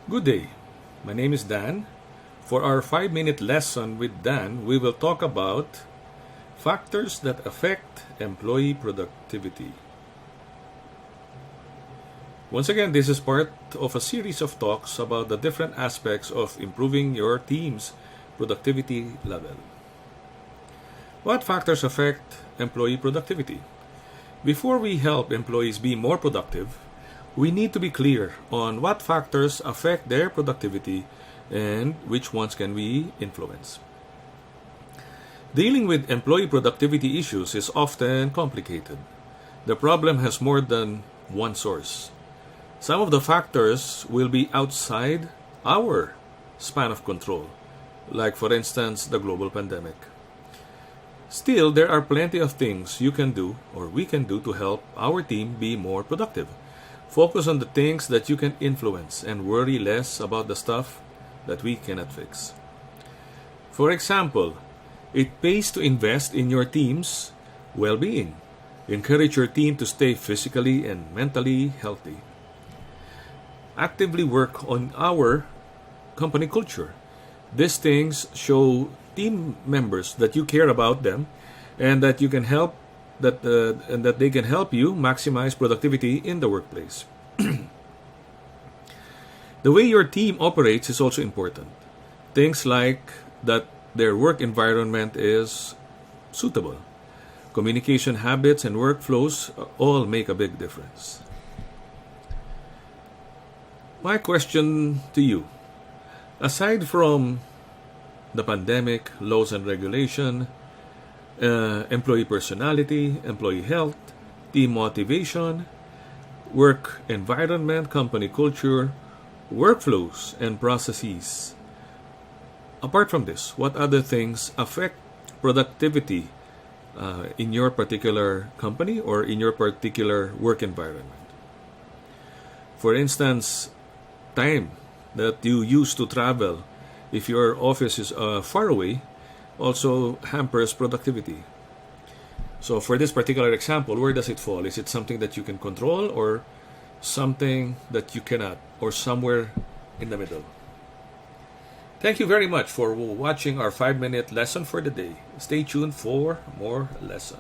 Good day. My name is Dan. For our 5-minute lesson with Dan, we will talk about factors that affect employee productivity. Once again, this is part of a series of talks about the different aspects of improving your team's productivity level. What factors affect employee productivity? Before we help employees be more productive, we need to be clear on what factors affect their productivity and which ones can we influence. Dealing with employee productivity issues is often complicated. The problem has more than one source. Some of the factors will be outside our span of control, like for instance the global pandemic. Still, there are plenty of things you can do or we can do to help our team be more productive. Focus on the things that you can influence and worry less about the stuff that we cannot fix. For example, it pays to invest in your team's well-being. Encourage your team to stay physically and mentally healthy. Actively work on our company culture. These things show team members that you care about them and that you can help and that they can help you maximize productivity in the workplace. The way your team operates is also important. Things like that their work environment is suitable. Communication habits and workflows all make a big difference. My question to you, aside from the pandemic, laws and regulation, employee personality, employee health, team motivation, work environment, company culture, workflows, and processes. Apart from this, what other things affect productivity in your particular company or in your particular work environment? For instance, time that you use to travel if your office is far away also hampers productivity. So for this particular example, where does it fall? Is it something that you can control or something that you cannot, or somewhere in the middle? Thank you very much for watching our 5-minute lesson for the day. Stay tuned for more lessons.